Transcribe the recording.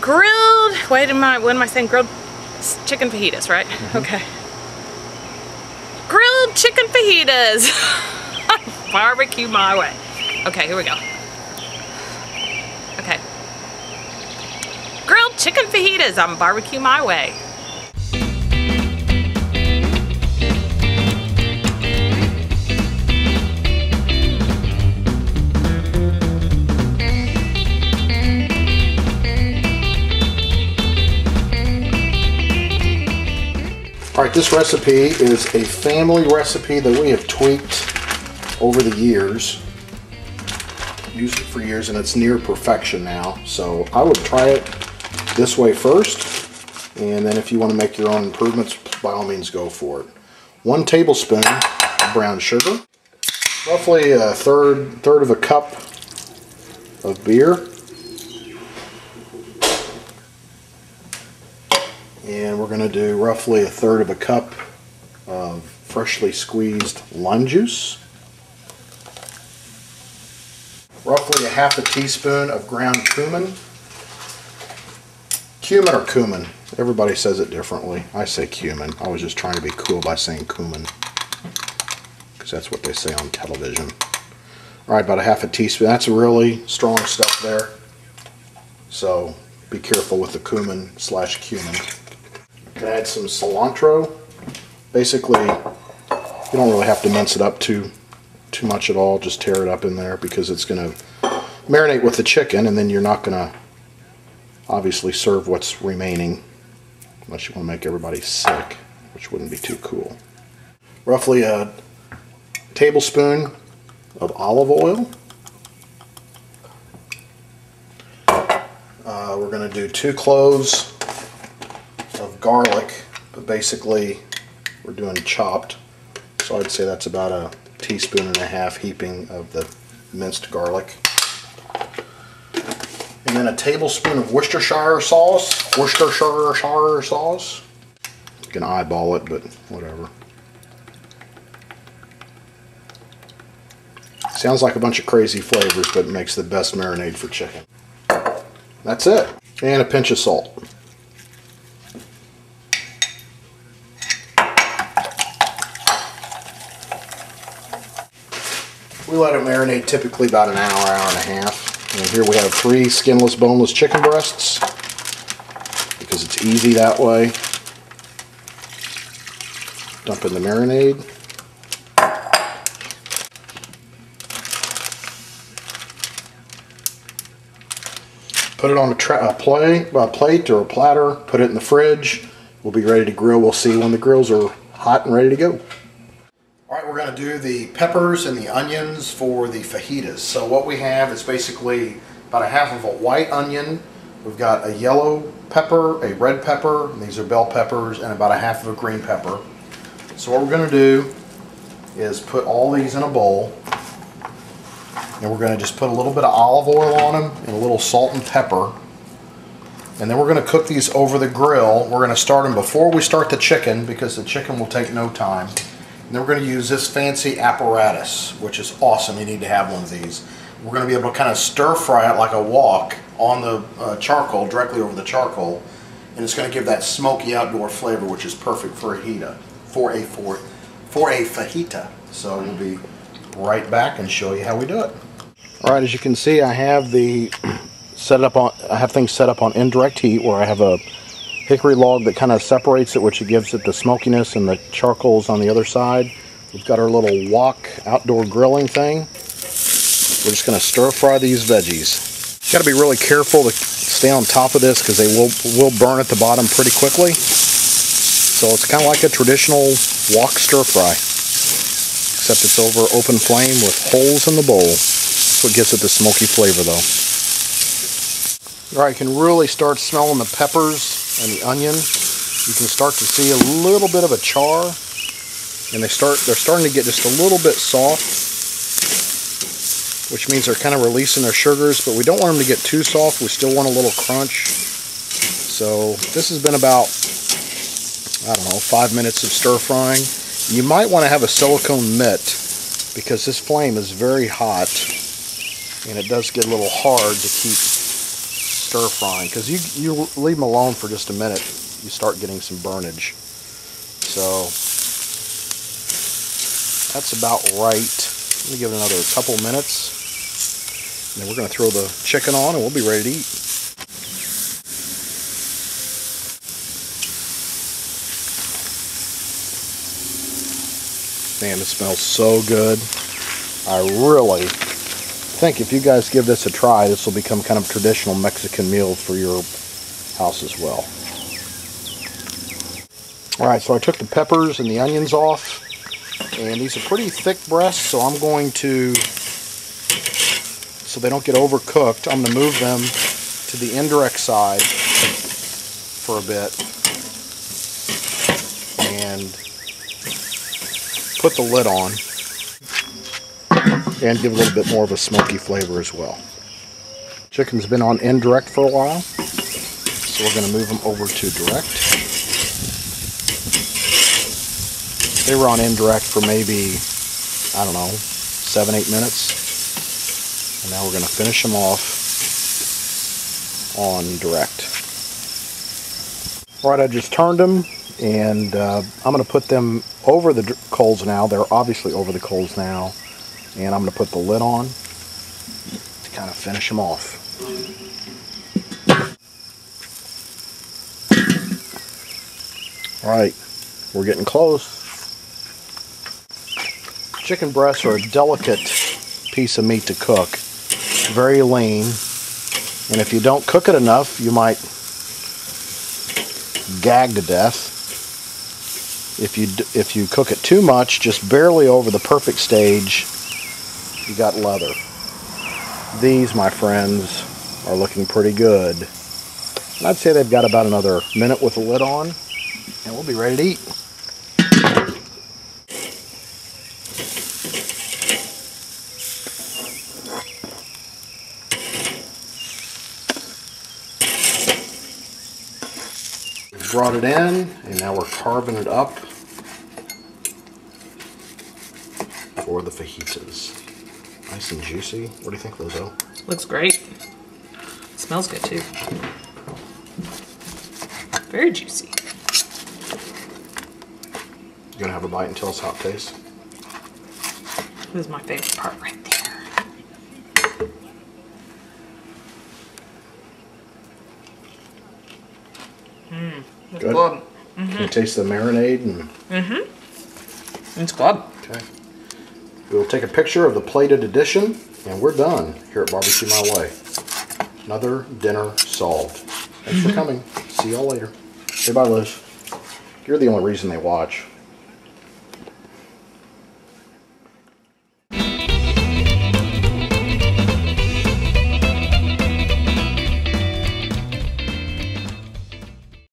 grilled, what am I saying? Grilled chicken fajitas, right? Okay. Grilled chicken fajitas. Barbecue my way. Okay, here we go. Okay. Grilled chicken fajitas on barbecue my way. Alright, this recipe is a family recipe that we have tweaked over the years. Used it for years and it's near perfection now. So I would try it this way first, and then if you want to make your own improvements, by all means go for it. 1 tablespoon of brown sugar, roughly a third of a cup of beer, and we're going to do roughly a third of a cup of freshly squeezed lime juice, roughly a half a teaspoon of ground cumin. Cumin or cumin, everybody says it differently. I say cumin. I was just trying to be cool by saying cumin, because that's what they say on television. Alright, about a half a teaspoon. That's really strong stuff there, so be careful with the cumin / cumin. Can add some cilantro. Basically, you don't really have to mince it up too much at all. Just tear it up in there because it's going to marinate with the chicken, and then you're not going to obviously serve what's remaining unless you want to make everybody sick, which wouldn't be too cool. Roughly a tablespoon of olive oil. We're going to do 2 cloves of garlic, but basically we're doing chopped, so I'd say that's about a teaspoon and a half heaping of the minced garlic. And then a tablespoon of Worcestershire sauce. Worcestershire sauce. You can eyeball it, but whatever. Sounds like a bunch of crazy flavors, but it makes the best marinade for chicken. That's it. And a pinch of salt. We let it marinate typically about an hour, hour and a half. And here we have 3 skinless, boneless chicken breasts, because it's easy that way. Dump in the marinade. Put it on a plate or a platter, put it in the fridge. We'll be ready to grill. We'll see when the grills are hot and ready to go. Alright, we're going to do the peppers and the onions for the fajitas. So what we have is basically about a half of a white onion. We've got a yellow pepper, a red pepper, and these are bell peppers, and about a half of a green pepper. So what we're going to do is put all these in a bowl, and we're going to just put a little bit of olive oil on them and a little salt and pepper. And then we're going to cook these over the grill. We're going to start them before we start the chicken, because the chicken will take no time. And then we're going to use this fancy apparatus, which is awesome. You need to have one of these. We're going to be able to kind of stir fry it like a wok on the charcoal, directly over the charcoal, and it's going to give that smoky outdoor flavor, which is perfect for a fajita. So we'll be right back and show you how we do it. All right, as you can see, I have things set up on indirect heat, where I have a hickory log that kind of separates it, which gives it the smokiness, and the charcoal's on the other side. We've got our little wok outdoor grilling thing. We're just going to stir fry these veggies. Got to be really careful to stay on top of this, because they will burn at the bottom pretty quickly. So it's kind of like a traditional wok stir fry, except it's over open flame with holes in the bowl. That's what gives it the smoky flavor, though. All right, you can really start smelling the peppers and the onion. You can start to see a little bit of a char, and they're starting to get just a little bit soft, which means they're kind of releasing their sugars, but we don't want them to get too soft. We still want a little crunch. So this has been about, I don't know, 5 minutes of stir frying. You might want to have a silicone mitt, because this flame is very hot, and it does get a little hard to keep stir frying, because you leave them alone for just a minute, you start getting some burnage. So that's about right. Let me give it another couple minutes, and then we're going to throw the chicken on, and we'll be ready to eat. Man, it smells so good. I really think if you guys give this a try, this will become kind of a traditional Mexican meal for your house as well. Alright, so I took the peppers and the onions off, and these are pretty thick breasts, so I'm going to, so they don't get overcooked, I'm going to move them to the indirect side for a bit and put the lid on and give a little bit more of a smoky flavor as well. Chicken's been on indirect for a while, so we're going to move them over to direct. They were on indirect for maybe, I don't know, 7-8 minutes. And now we're going to finish them off on direct. Alright, I just turned them, and I'm going to put them over the coals now. They're obviously over the coals now. And I'm going to put the lid on to kind of finish them off. Alright, we're getting close. Chicken breasts are a delicate piece of meat to cook. Very lean. And if you don't cook it enough, you might gag to death. If you cook it too much, just barely over the perfect stage, you got leather. These, my friends, are looking pretty good. And I'd say they've got about another minute with the lid on, and we'll be ready to eat. We've brought it in, and now we're carving it up for the fajitas. Nice and juicy. What do you think, Lizzo? Looks great. Smells good too. Very juicy. You gonna have a bite and tell us how it tastes? This is my favorite part right there. It's Good. good. Can you taste the marinade? It's good. Okay. We'll take a picture of the plated edition, and we're done here at Barbecue My Way. Another dinner solved. Thanks for coming. See y'all later. Say bye, Liz. You're the only reason they watch.